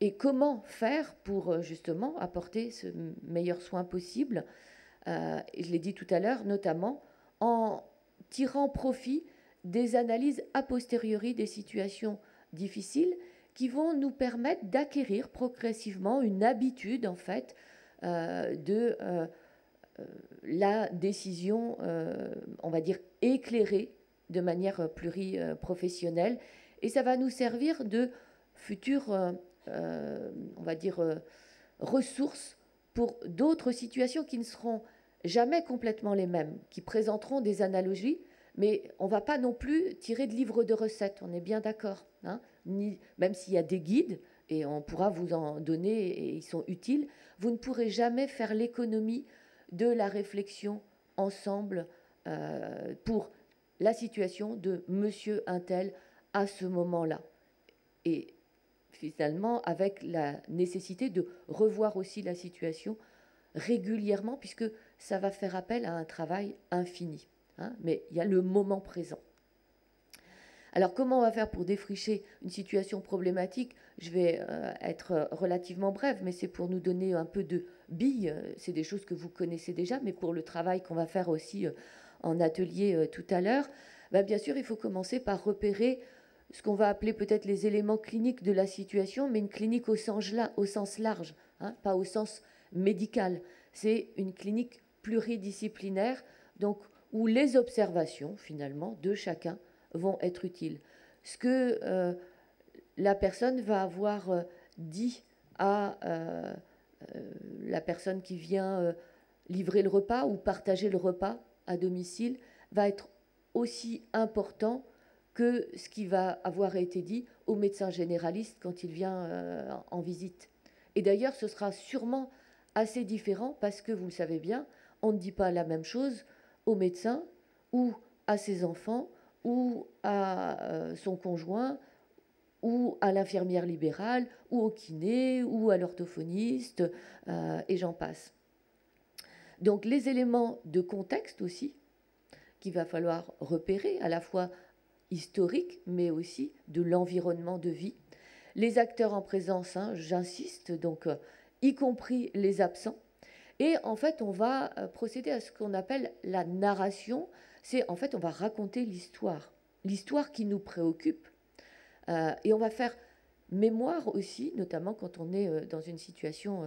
et comment faire pour justement apporter ce meilleur soin possible. Et je l'ai dit tout à l'heure, notamment en tirant profit des analyses a posteriori des situations difficiles qui vont nous permettre d'acquérir progressivement une habitude en fait de la décision, on va dire, éclairée de manière pluriprofessionnelle. Et ça va nous servir de futur, on va dire, ressources pour d'autres situations qui ne seront jamais complètement les mêmes, qui présenteront des analogies, mais on ne va pas non plus tirer de livres de recettes, on est bien d'accord, hein, même s'il y a des guides, et on pourra vous en donner, et ils sont utiles, vous ne pourrez jamais faire l'économie de la réflexion ensemble pour la situation de monsieur Untel à ce moment-là. Et finalement, avec la nécessité de revoir aussi la situation régulièrement, puisque ça va faire appel à un travail infini. Hein, mais il y a le moment présent. Alors, comment on va faire pour défricher une situation problématique? Je vais être relativement brève, mais c'est pour nous donner un peu de billes. C'est des choses que vous connaissez déjà, mais pour le travail qu'on va faire aussi en atelier tout à l'heure, ben, bien sûr, il faut commencer par repérer ce qu'on va appeler peut-être les éléments cliniques de la situation, mais une clinique au sens large, hein, pas au sens médical. C'est une clinique pluridisciplinaire, donc où les observations, finalement, de chacun vont être utiles. Ce que la personne va avoir dit à la personne qui vient livrer le repas ou partager le repas à domicile va être aussi important que ce qui va avoir été dit au médecin généraliste quand il vient en visite. Et d'ailleurs, ce sera sûrement assez différent parce que, vous le savez bien, on ne dit pas la même chose au médecin ou à ses enfants ou à son conjoint ou à l'infirmière libérale ou au kiné ou à l'orthophoniste et j'en passe. Donc les éléments de contexte aussi qu'il va falloir repérer, à la fois historique, mais aussi de l'environnement de vie. Les acteurs en présence, hein, j'insiste, donc y compris les absents. Et en fait, on va procéder à ce qu'on appelle la narration. C'est en fait, on va raconter l'histoire qui nous préoccupe. Et on va faire mémoire aussi, notamment quand on est dans une situation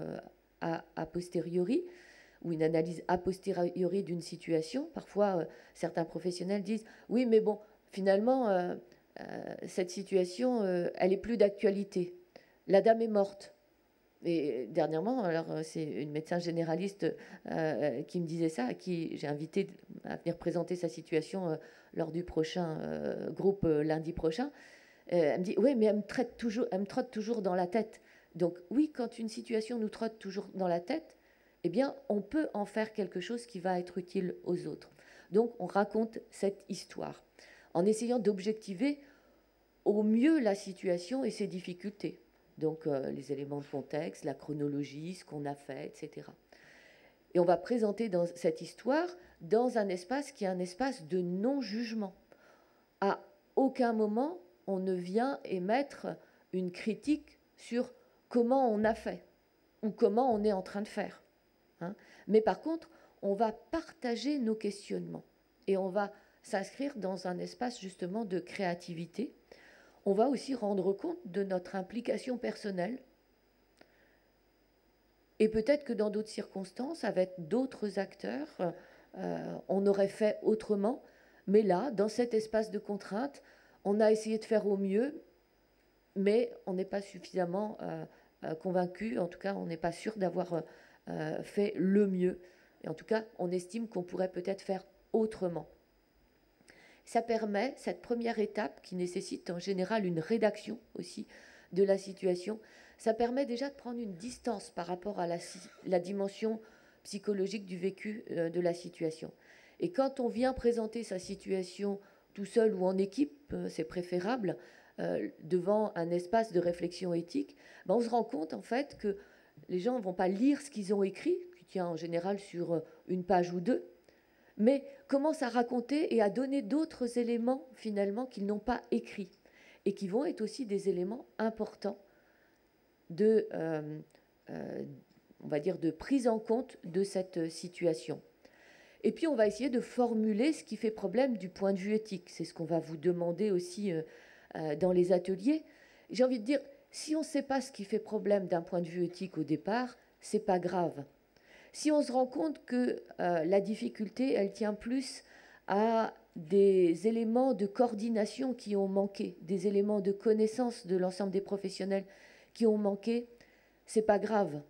a posteriori, ou une analyse a posteriori d'une situation. Parfois, certains professionnels disent « Oui, mais bon, finalement, cette situation, elle est plus d'actualité. La dame est morte. » Et dernièrement, alors c'est une médecin généraliste qui me disait ça, à qui j'ai invité à venir présenter sa situation lors du prochain groupe lundi prochain. Elle me dit « Oui, mais elle me trotte toujours dans la tête. » Donc oui, quand une situation nous trotte toujours dans la tête, eh bien, on peut en faire quelque chose qui va être utile aux autres. Donc, on raconte cette histoire en essayant d'objectiver au mieux la situation et ses difficultés. Donc, les éléments de contexte, la chronologie, ce qu'on a fait, etc. Et on va présenter dans cette histoire dans un espace qui est un espace de non-jugement. À aucun moment, on ne vient émettre une critique sur comment on a fait ou comment on est en train de faire. Hein. Mais par contre, on va partager nos questionnements et on va s'inscrire dans un espace justement de créativité. On va aussi rendre compte de notre implication personnelle et peut-être que dans d'autres circonstances, avec d'autres acteurs, on aurait fait autrement. Mais là, dans cet espace de contrainte, on a essayé de faire au mieux, mais on n'est pas suffisamment convaincu, en tout cas, on n'est pas sûr d'avoir fait le mieux. Et en tout cas, on estime qu'on pourrait peut-être faire autrement. Ça permet, cette première étape, qui nécessite en général une rédaction aussi de la situation, ça permet déjà de prendre une distance par rapport à la dimension psychologique du vécu de la situation. Et quand on vient présenter sa situation tout seul ou en équipe, c'est préférable, devant un espace de réflexion éthique, ben on se rend compte en fait que les gens ne vont pas lire ce qu'ils ont écrit, qui tient en général sur une page ou deux, mais commencent à raconter et à donner d'autres éléments finalement qu'ils n'ont pas écrits et qui vont être aussi des éléments importants de, on va dire, de prise en compte de cette situation. Et puis, on va essayer de formuler ce qui fait problème du point de vue éthique. C'est ce qu'on va vous demander aussi dans les ateliers. J'ai envie de dire, si on ne sait pas ce qui fait problème d'un point de vue éthique au départ, c'est pas grave. Si on se rend compte que la difficulté, elle tient plus à des éléments de coordination qui ont manqué, des éléments de connaissance de l'ensemble des professionnels qui ont manqué, c'est pas grave,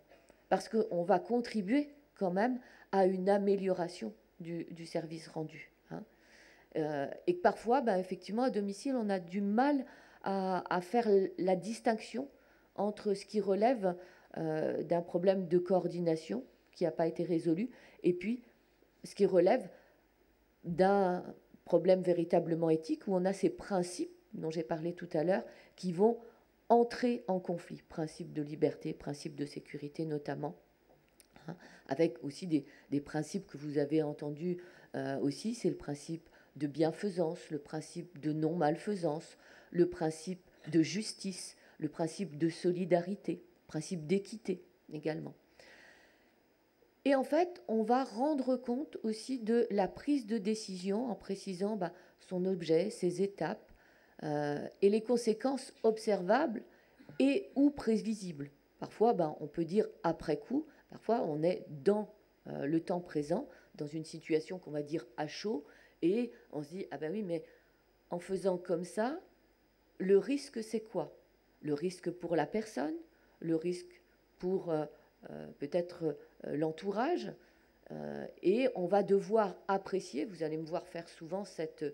parce qu'on va contribuer quand même à une amélioration du service rendu. Hein. Et que parfois, ben, effectivement, à domicile, on a du mal à faire la distinction entre ce qui relève d'un problème de coordination qui n'a pas été résolu, et puis ce qui relève d'un problème véritablement éthique où on a ces principes dont j'ai parlé tout à l'heure qui vont entrer en conflit, principe de liberté, principe de sécurité notamment, hein, avec aussi des principes que vous avez entendus aussi, c'est le principe de bienfaisance, le principe de non-malfaisance, le principe de justice, le principe de solidarité, le principe d'équité également. Et en fait, on va rendre compte aussi de la prise de décision en précisant son objet, ses étapes et les conséquences observables et ou prévisibles. Parfois, on peut dire après coup, parfois on est dans le temps présent, dans une situation qu'on va dire à chaud, et on se dit, ah ben oui, mais en faisant comme ça, le risque c'est quoi? Le risque pour la personne, le risque pour peut-être l'entourage, et on va devoir apprécier, vous allez me voir faire souvent cette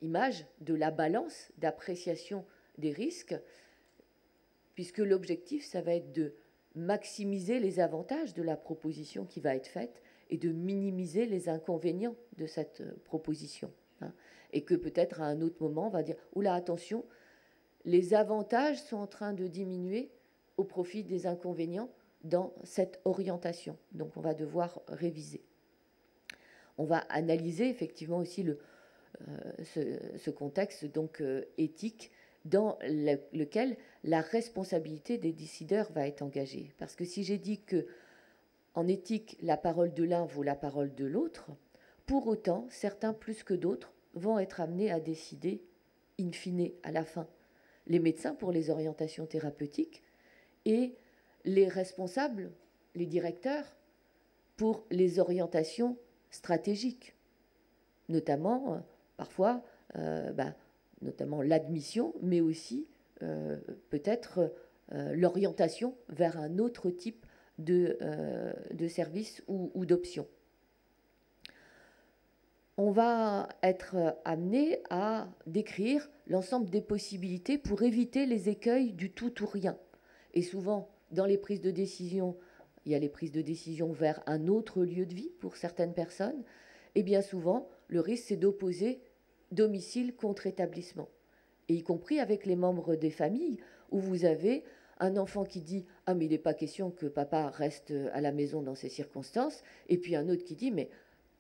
image de la balance d'appréciation des risques, puisque l'objectif, ça va être de maximiser les avantages de la proposition qui va être faite et de minimiser les inconvénients de cette proposition. Hein. Et que peut-être à un autre moment, on va dire, oula, attention, les avantages sont en train de diminuer au profit des inconvénients dans cette orientation. Donc on va devoir réviser. On va analyser effectivement aussi ce contexte donc éthique dans lequel la responsabilité des décideurs va être engagée. Parce que si j'ai dit que en éthique, la parole de l'un vaut la parole de l'autre, pour autant, certains plus que d'autres vont être amenés à décider in fine, à la fin. Les médecins pour les orientations thérapeutiques et les responsables, les directeurs, pour les orientations stratégiques, notamment parfois notamment l'admission, mais aussi peut-être l'orientation vers un autre type de service ou d'option. On va être amené à décrire l'ensemble des possibilités pour éviter les écueils du tout ou rien. Et souvent, dans les prises de décision, il y a les prises de décision vers un autre lieu de vie pour certaines personnes. Et bien souvent, le risque, c'est d'opposer domicile contre établissement. Et y compris avec les membres des familles, où vous avez un enfant qui dit « Ah, mais il n'est pas question que papa reste à la maison dans ces circonstances », et puis un autre qui dit « Mais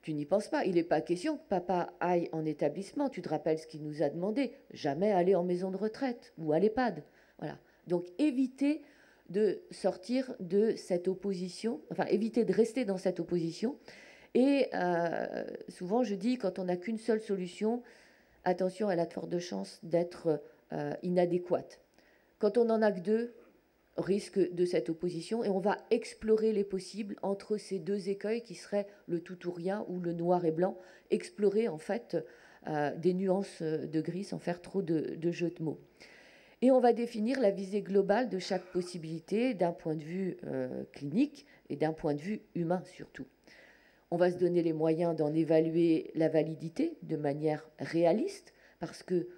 tu n'y penses pas, il n'est pas question que papa aille en établissement, tu te rappelles ce qu'il nous a demandé, jamais aller en maison de retraite ou à l'EHPAD. » Voilà. Donc évitez de sortir de cette opposition, enfin évitez de rester dans cette opposition. Et souvent je dis, quand on n'a qu'une seule solution, attention, elle a de fortes chances d'être inadéquate. Quand on n'en a que deux, risque de cette opposition, et on va explorer les possibles entre ces deux écueils qui seraient le tout ou rien ou le noir et blanc, explorer en fait des nuances de gris sans faire trop de jeux de mots. Et on va définir la visée globale de chaque possibilité d'un point de vue clinique et d'un point de vue humain surtout. On va se donner les moyens d'en évaluer la validité de manière réaliste, parce que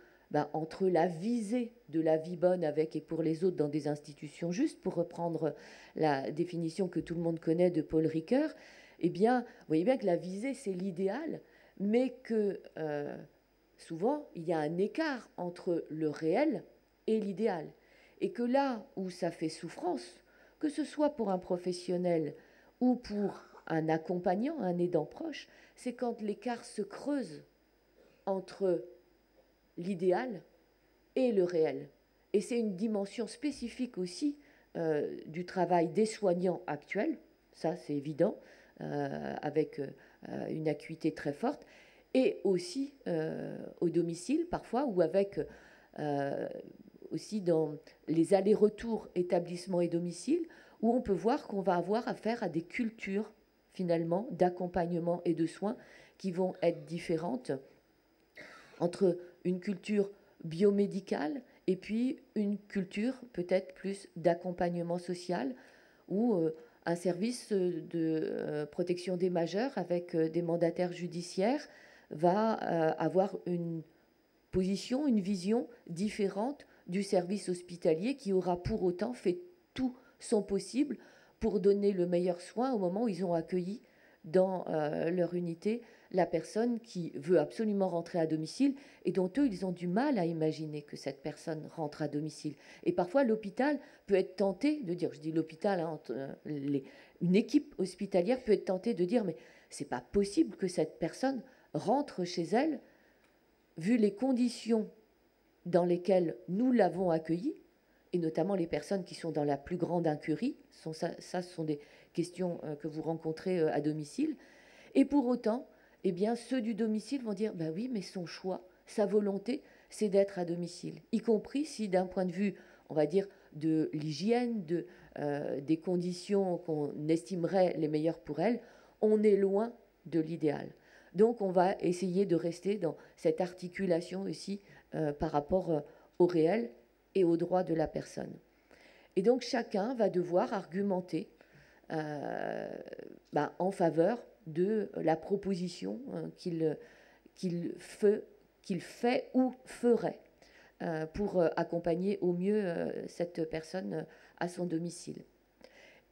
entre la visée de la vie bonne avec et pour les autres dans des institutions justes, pour reprendre la définition que tout le monde connaît de Paul Ricoeur, eh bien, vous voyez bien que la visée, c'est l'idéal, mais que souvent, il y a un écart entre le réel et l'idéal. Et que là où ça fait souffrance, que ce soit pour un professionnel ou pour un accompagnant, un aidant proche, c'est quand l'écart se creuse entre l'idéal et le réel. Et c'est une dimension spécifique aussi du travail des soignants actuels, ça c'est évident, avec une acuité très forte, et aussi au domicile parfois, ou avec aussi dans les allers-retours établissement et domicile, où on peut voir qu'on va avoir affaire à des cultures finalement d'accompagnement et de soins qui vont être différentes entre une culture biomédicale et puis une culture peut-être plus d'accompagnement social ou un service de protection des majeurs avec des mandataires judiciaires va avoir une position, une vision différente du service hospitalier qui aura pour autant fait tout son possible pour donner le meilleur soin au moment où ils ont accueilli dans leur unité la personne qui veut absolument rentrer à domicile et dont eux, ils ont du mal à imaginer que cette personne rentre à domicile. Et parfois, l'hôpital peut être tenté de dire, je dis l'hôpital, hein, une équipe hospitalière peut être tentée de dire, mais c'est pas possible que cette personne rentre chez elle, vu les conditions dans lesquelles nous l'avons accueillie, et notamment les personnes qui sont dans la plus grande incurie, ça ce sont des questions que vous rencontrez à domicile, et pour autant, eh bien, ceux du domicile vont dire, ben oui, mais son choix, sa volonté, c'est d'être à domicile, y compris si d'un point de vue, on va dire, de l'hygiène, des conditions qu'on estimerait les meilleures pour elle, on est loin de l'idéal. Donc on va essayer de rester dans cette articulation aussi par rapport au réel et aux droits de la personne. Et donc chacun va devoir argumenter en faveur de la proposition qu'il fait ou ferait pour accompagner au mieux cette personne à son domicile.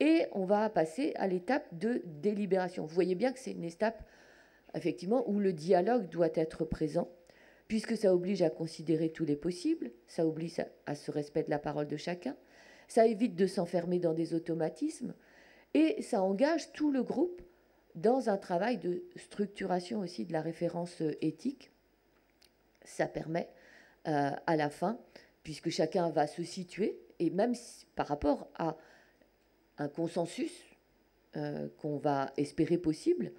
Et on va passer à l'étape de délibération. Vous voyez bien que c'est une étape, effectivement, où le dialogue doit être présent, puisque ça oblige à considérer tous les possibles, ça oblige à ce respect de la parole de chacun, ça évite de s'enfermer dans des automatismes, et ça engage tout le groupe dans un travail de structuration aussi de la référence éthique. Ça permet à la fin, puisque chacun va se situer, et même par rapport à un consensus qu'on va espérer possible,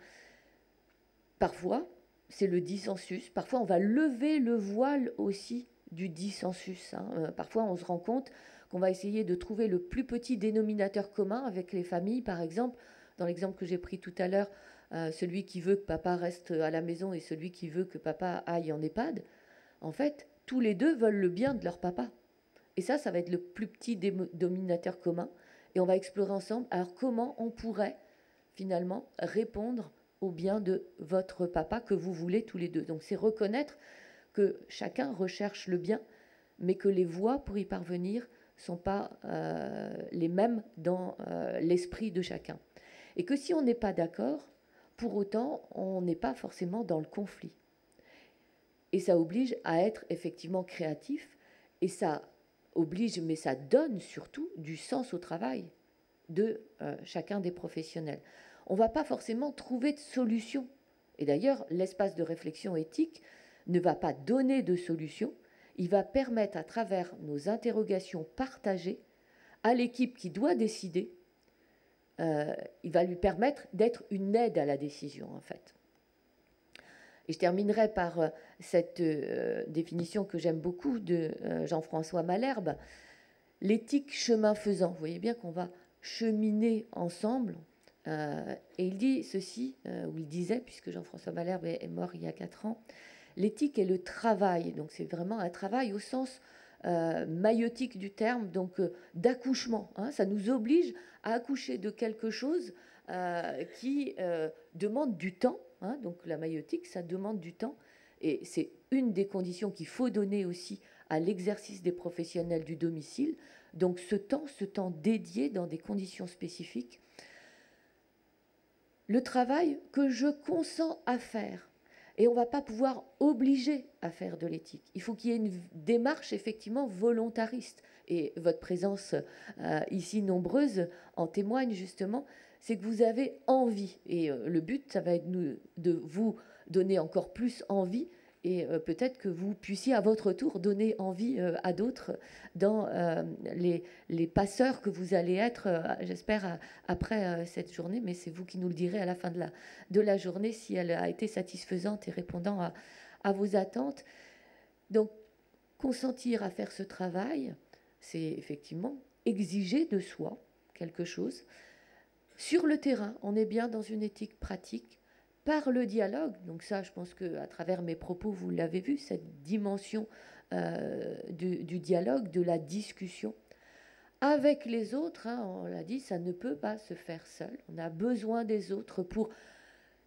parfois c'est le dissensus, parfois on va lever le voile aussi du dissensus. Parfois on se rend compte qu'on va essayer de trouver le plus petit dénominateur commun avec les familles, par exemple, dans l'exemple que j'ai pris tout à l'heure, celui qui veut que papa reste à la maison et celui qui veut que papa aille en EHPAD, en fait, tous les deux veulent le bien de leur papa. Et ça va être le plus petit dénominateur commun. Et on va explorer ensemble, alors comment on pourrait finalement répondre au bien de votre papa que vous voulez tous les deux. Donc c'est reconnaître que chacun recherche le bien, mais que les voies pour y parvenir ne sont pas les mêmes dans l'esprit de chacun. Et que si on n'est pas d'accord, pour autant, on n'est pas forcément dans le conflit. Et ça oblige à être effectivement créatif, et ça oblige, mais ça donne surtout du sens au travail de chacun des professionnels. On ne va pas forcément trouver de solution. Et d'ailleurs, l'espace de réflexion éthique ne va pas donner de solution. Il va permettre, à travers nos interrogations partagées, à l'équipe qui doit décider, il va lui permettre d'être une aide à la décision, en fait. Et je terminerai par cette définition que j'aime beaucoup de Jean-François Malherbe, l'éthique chemin faisant. Vous voyez bien qu'on va cheminer ensemble. Et il dit ceci, ou il disait, puisque Jean-François Malherbe est mort il y a 4 ans, l'éthique est le travail. Donc c'est vraiment un travail au sens maïotique du terme, donc d'accouchement. Ça nous oblige à accoucher de quelque chose qui demande du temps. Donc la maïotique, ça demande du temps. Et c'est une des conditions qu'il faut donner aussi à l'exercice des professionnels du domicile. Donc ce temps dédié dans des conditions spécifiques. Le travail que je consens à faire. Et on ne va pas pouvoir obliger à faire de l'éthique. Il faut qu'il y ait une démarche effectivement volontariste. Et votre présence ici nombreuse en témoigne justement, c'est que vous avez envie. Et le but, ça va être de vous donner encore plus envie et peut-être que vous puissiez à votre tour donner envie à d'autres dans les passeurs que vous allez être, j'espère, après cette journée, mais c'est vous qui nous le direz à la fin de la journée si elle a été satisfaisante et répondant à vos attentes. Donc, consentir à faire ce travail, c'est effectivement exiger de soi quelque chose. Sur le terrain, on est bien dans une éthique pratique, par le dialogue. Donc ça, je pense qu'à travers mes propos, vous l'avez vu, cette dimension du dialogue, de la discussion. Avec les autres, hein, on l'a dit, ça ne peut pas se faire seul. On a besoin des autres pour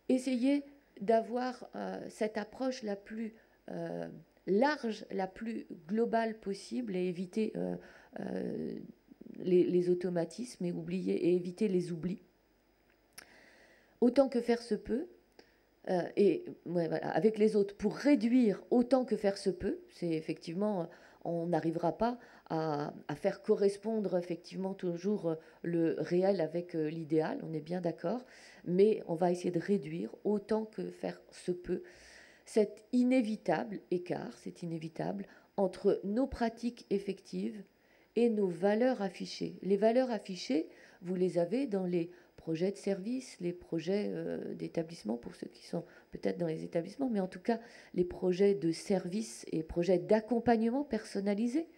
essayer d'avoir cette approche la plus large, la plus globale possible et éviter les automatismes et éviter les oublis. Autant que faire se peut, voilà, avec les autres, pour réduire autant que faire se peut, c'est effectivement, on n'arrivera pas à faire correspondre effectivement toujours le réel avec l'idéal, on est bien d'accord, mais on va essayer de réduire autant que faire se peut cet inévitable écart, c'est inévitable, entre nos pratiques effectives et nos valeurs affichées. Les valeurs affichées, vous les avez dans les projets de service, les projets d'établissement, pour ceux qui sont peut-être dans les établissements, mais en tout cas les projets de service et projets d'accompagnement personnalisé.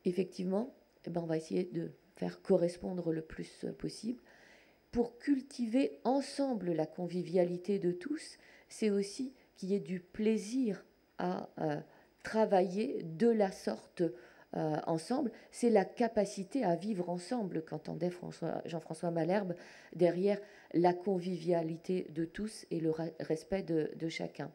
Effectivement, eh ben, on va essayer de faire correspondre le plus possible. Pour cultiver ensemble la convivialité de tous, c'est aussi qu'il y ait du plaisir à travailler de la sorte ensemble. C'est la capacité à vivre ensemble qu'entendait Jean-François Malherbe derrière la convivialité de tous et le respect de chacun.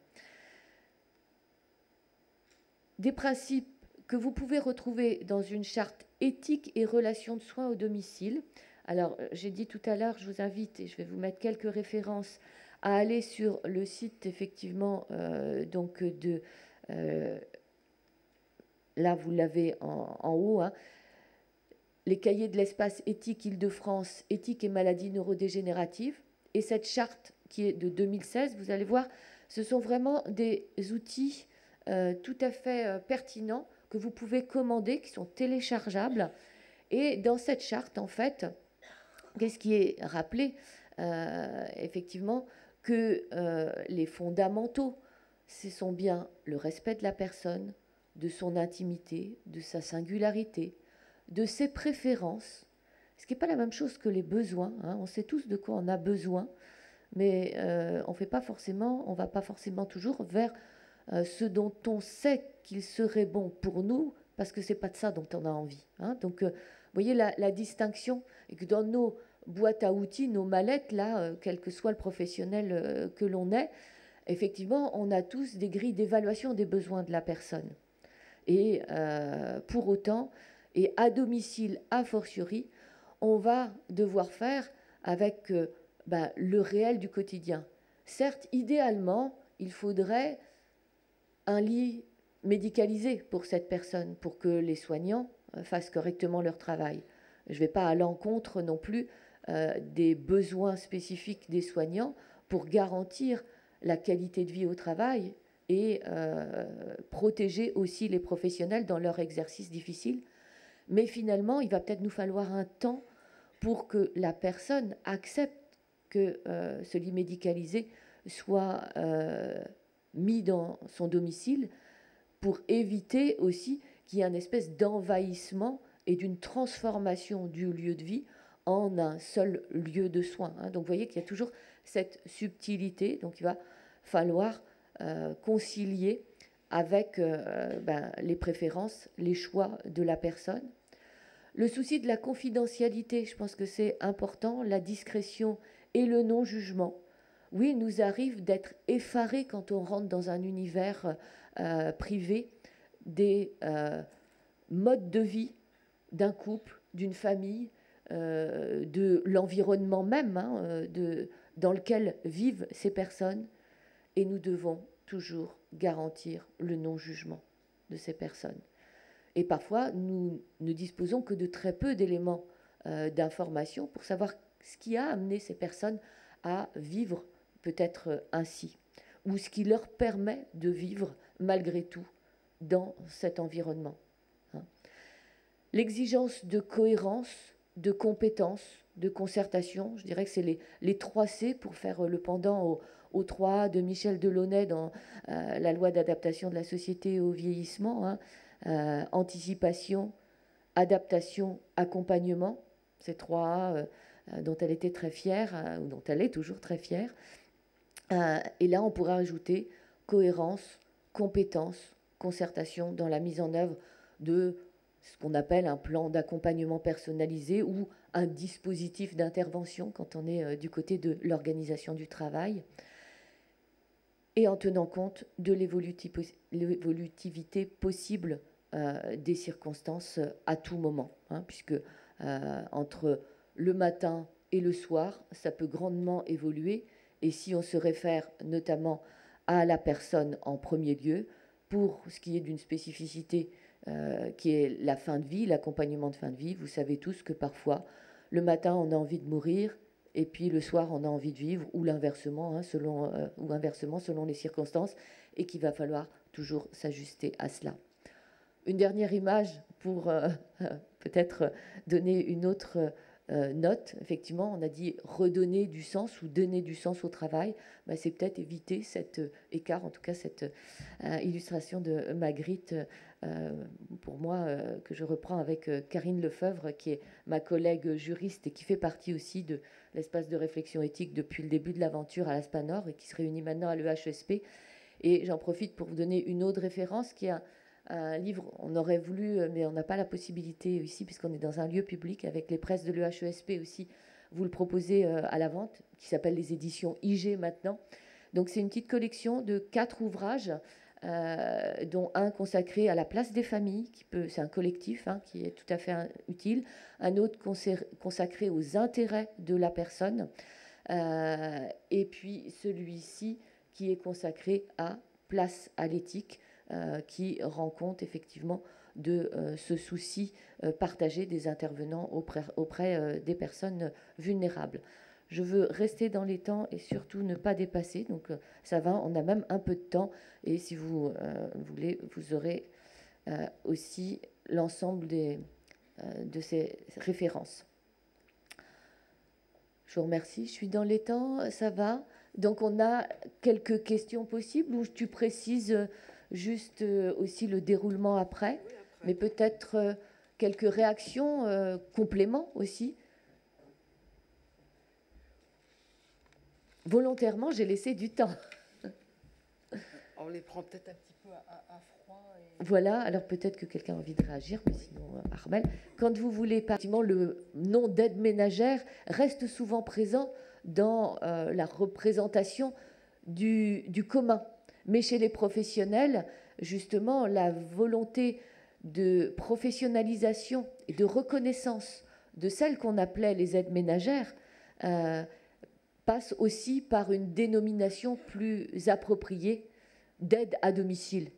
Des principes que vous pouvez retrouver dans une charte éthique et relations de soins au domicile. Alors, j'ai dit tout à l'heure, je vous invite, et je vais vous mettre quelques références, à aller sur le site, effectivement, donc de... là, vous l'avez en haut, hein, les cahiers de l'espace éthique Île-de-France, éthique et maladies neurodégénératives. Et cette charte qui est de 2016, vous allez voir, ce sont vraiment des outils tout à fait pertinents que vous pouvez commander, qui sont téléchargeables. Et dans cette charte, en fait, qu'est-ce qui est rappelé effectivement, que les fondamentaux, ce sont bien le respect de la personne, de son intimité, de sa singularité, de ses préférences, ce qui n'est pas la même chose que les besoins. Hein. On sait tous de quoi on a besoin, mais on ne va pas forcément toujours vers ce dont on sait qu'il serait bon pour nous, parce que ce n'est pas de ça dont on a envie. Hein. Donc, vous voyez la distinction, et que dans nos boîtes à outils, nos mallettes, là, quel que soit le professionnel que l'on est, effectivement, on a tous des grilles d'évaluation des besoins de la personne. Et pour autant, et à domicile a fortiori, on va devoir faire avec le réel du quotidien. Certes, idéalement, il faudrait un lit médicalisé pour cette personne, pour que les soignants fassent correctement leur travail. Je ne vais pas à l'encontre non plus des besoins spécifiques des soignants pour garantir la qualité de vie au travail et protéger aussi les professionnels dans leur exercice difficile. Mais finalement, il va peut-être nous falloir un temps pour que la personne accepte que ce lit médicalisé soit mis dans son domicile, pour éviter aussi qu'il y ait une espèce d'envahissement et d'une transformation du lieu de vie en un seul lieu de soins. Hein. Donc vous voyez qu'il y a toujours cette subtilité, donc il va falloir concilier avec les préférences, les choix de la personne. Le souci de la confidentialité, je pense que c'est important, la discrétion et le non-jugement. Oui, il nous arrive d'être effarés quand on rentre dans un univers privé des modes de vie d'un couple, d'une famille, de l'environnement même dans lequel vivent ces personnes. Et nous devons toujours garantir le non-jugement de ces personnes. Et parfois, nous ne disposons que de très peu d'éléments d'information pour savoir ce qui a amené ces personnes à vivre peut-être ainsi. ou ce qui leur permet de vivre malgré tout dans cet environnement. L'exigence de cohérence, de compétence, de concertation, je dirais que c'est les 3 C pour faire le pendant aux 3 A de Michel Delaunay dans la loi d'adaptation de la société au vieillissement, anticipation, adaptation, accompagnement, ces 3 A dont elle était très fière, ou dont elle est toujours très fière. Et là, on pourra ajouter cohérence, compétence, concertation dans la mise en œuvre de ce qu'on appelle un plan d'accompagnement personnalisé ou un dispositif d'intervention quand on est du côté de l'organisation du travail, et en tenant compte de l'évolutivité possible des circonstances à tout moment, puisque entre le matin et le soir, ça peut grandement évoluer, et si on se réfère notamment à la personne en premier lieu, pour ce qui est d'une spécificité qui est la fin de vie, l'accompagnement de fin de vie. Vous savez tous que parfois, le matin, on a envie de mourir, et puis le soir, on a envie de vivre, ou l'inversement, selon les circonstances, et qu'il va falloir toujours s'ajuster à cela. Une dernière image pour peut-être donner une autre note. Effectivement, on a dit redonner du sens ou donner du sens au travail. Ben, c'est peut-être éviter cet écart, en tout cas cette illustration de Magritte, pour moi, que je reprends avec Karine Lefebvre, qui est ma collègue juriste et qui fait partie aussi de l'espace de réflexion éthique depuis le début de l'aventure à l'Aspanor et qui se réunit maintenant à l'EHESP. Et j'en profite pour vous donner une autre référence qui est un livre, on aurait voulu, mais on n'a pas la possibilité ici, puisqu'on est dans un lieu public, avec les presses de l'EHESP aussi, vous le proposez à la vente, qui s'appelle les éditions IG maintenant. Donc c'est une petite collection de 4 ouvrages, dont un consacré à la place des familles, c'est un collectif qui est tout à fait utile, un autre consacré aux intérêts de la personne, et puis celui-ci qui est consacré à place à l'éthique, qui rend compte effectivement de ce souci partagé des intervenants auprès des personnes vulnérables. Je veux rester dans les temps et surtout ne pas dépasser, donc ça va, on a même un peu de temps, et si vous voulez, vous aurez aussi l'ensemble de ces références. Je vous remercie. Je suis dans les temps, ça va. Donc on a quelques questions possibles, ou tu précises juste aussi le déroulement après, oui, après. Mais peut-être quelques réactions, compléments aussi. Volontairement, j'ai laissé du temps. On les prend peut-être un petit peu à froid. Et... Voilà, alors peut-être que quelqu'un a envie de réagir, mais sinon, Armel, quand vous voulez, effectivement, le nom d'aide ménagère reste souvent présent dans la représentation du commun. Mais chez les professionnels, justement, la volonté de professionnalisation et de reconnaissance de celles qu'on appelait les aides ménagères passe aussi par une dénomination plus appropriée d'aide à domicile.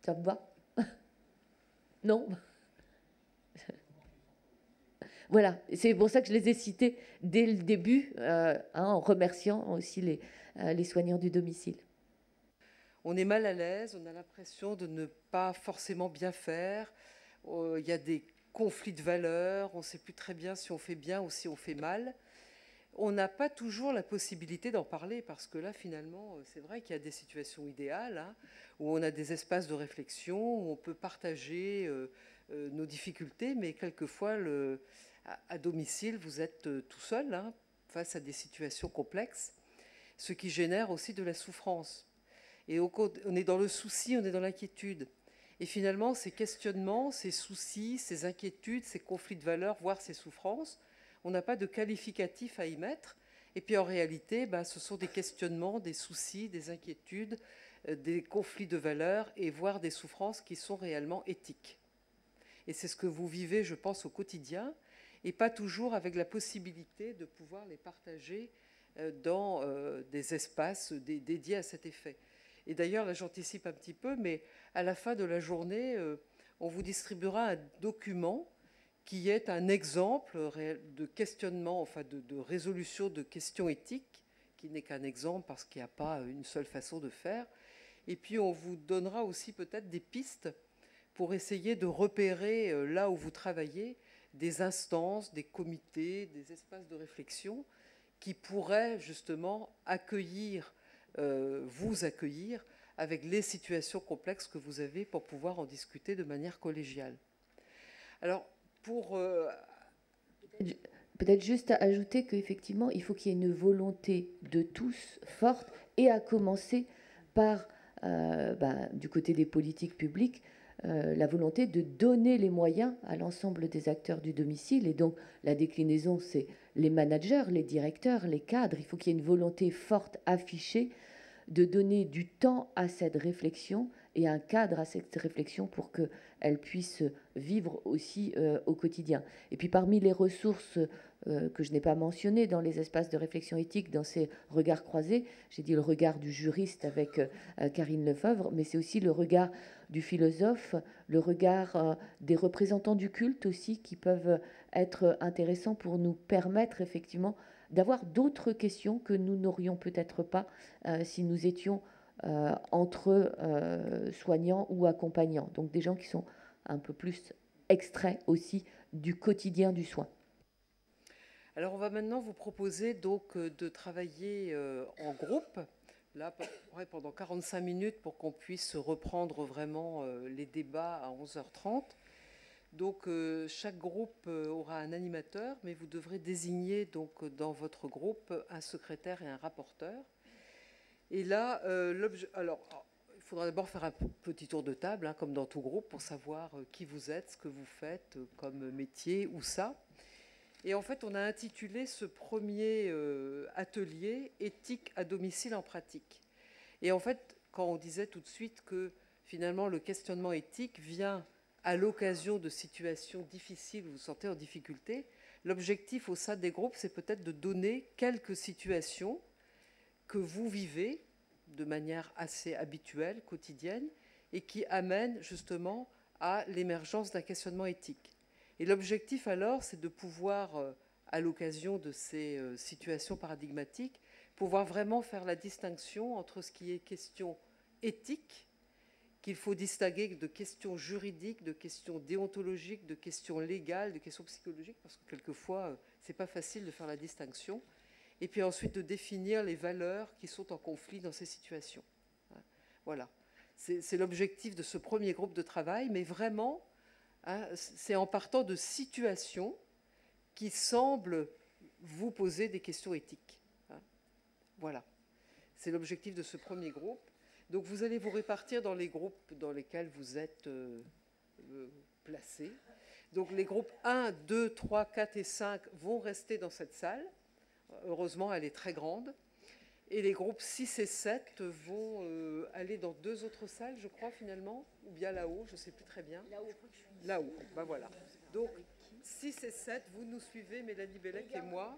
Ça vous va? Non? Voilà, c'est pour ça que je les ai cités dès le début, en remerciant aussi les soignants du domicile. On est mal à l'aise, on a l'impression de ne pas forcément bien faire. Il y a des conflits de valeurs, on ne sait plus très bien si on fait bien ou si on fait mal. On n'a pas toujours la possibilité d'en parler, parce que là, finalement, c'est vrai qu'il y a des situations idéales, où on a des espaces de réflexion, où on peut partager nos difficultés, mais quelquefois, à domicile, vous êtes tout seul face à des situations complexes, ce qui génère aussi de la souffrance. Et on est dans le souci, on est dans l'inquiétude. Et finalement, ces questionnements, ces soucis, ces inquiétudes, ces conflits de valeurs, voire ces souffrances, on n'a pas de qualificatif à y mettre. Et puis en réalité, ce sont des questionnements, des soucis, des inquiétudes, des conflits de valeurs et voire des souffrances qui sont réellement éthiques. Et c'est ce que vous vivez, je pense, au quotidien, et pas toujours avec la possibilité de pouvoir les partager dans des espaces dédiés à cet effet. Et d'ailleurs, là j'anticipe un petit peu, mais à la fin de la journée, on vous distribuera un document qui est un exemple de questionnement, enfin de résolution de questions éthiques, qui n'est qu'un exemple parce qu'il n'y a pas une seule façon de faire. Et puis on vous donnera aussi peut-être des pistes pour essayer de repérer là où vous travaillez des instances, des comités, des espaces de réflexion qui pourraient justement vous accueillir avec les situations complexes que vous avez pour pouvoir en discuter de manière collégiale. Alors, Peut-être juste à ajouter qu'effectivement, il faut qu'il y ait une volonté de tous forte, et à commencer par, du côté des politiques publiques, la volonté de donner les moyens à l'ensemble des acteurs du domicile. Et donc, la déclinaison, c'est les managers, les directeurs, les cadres. Il faut qu'il y ait une volonté forte affichée de donner du temps à cette réflexion et un cadre à cette réflexion pour qu'elle puisse vivre aussi au quotidien. Et puis parmi les ressources que je n'ai pas mentionnées dans les espaces de réflexion éthique, dans ces regards croisés, j'ai dit le regard du juriste avec Karine Lefebvre, mais c'est aussi le regard du philosophe, le regard des représentants du culte aussi, qui peuvent être intéressants pour nous permettre effectivement d'avoir d'autres questions que nous n'aurions peut-être pas si nous étions entre soignants ou accompagnants. Donc des gens qui sont un peu plus extraits aussi du quotidien du soin. Alors on va maintenant vous proposer donc de travailler en groupe, là pendant 45 minutes pour qu'on puisse reprendre vraiment les débats à 11h30. Donc chaque groupe aura un animateur, mais vous devrez désigner donc dans votre groupe un secrétaire et un rapporteur. Et là, alors il faudra d'abord faire un petit tour de table, hein, comme dans tout groupe, pour savoir qui vous êtes, ce que vous faites comme métier, ou ça. Et en fait, on a intitulé ce premier atelier « Éthique à domicile en pratique ». Et en fait, quand on disait tout de suite que finalement le questionnement éthique vient à l'occasion de situations difficiles, vous vous sentez en difficulté, l'objectif au sein des groupes, c'est peut-être de donner quelques situations que vous vivez de manière assez habituelle, quotidienne, et qui amènent justement à l'émergence d'un questionnement éthique. Et l'objectif alors, c'est de pouvoir, à l'occasion de ces situations paradigmatiques, pouvoir vraiment faire la distinction entre ce qui est question éthique, qu'il faut distinguer de questions juridiques, de questions déontologiques, de questions légales, de questions psychologiques, parce que quelquefois, ce n'est pas facile de faire la distinction. Et puis ensuite de définir les valeurs qui sont en conflit dans ces situations. Voilà. C'est l'objectif de ce premier groupe de travail, mais vraiment, hein, c'est en partant de situations qui semblent vous poser des questions éthiques. Hein. Voilà. C'est l'objectif de ce premier groupe. Donc vous allez vous répartir dans les groupes dans lesquels vous êtes placés. Donc les groupes 1, 2, 3, 4 et 5 vont rester dans cette salle. Heureusement, elle est très grande. Et les groupes 6 et 7 vont aller dans 2 autres salles, je crois, finalement, ou bien là-haut, je ne sais plus très bien. Là-haut, ben voilà. Donc, 6 et 7, vous nous suivez, Mélanie Bellec et moi.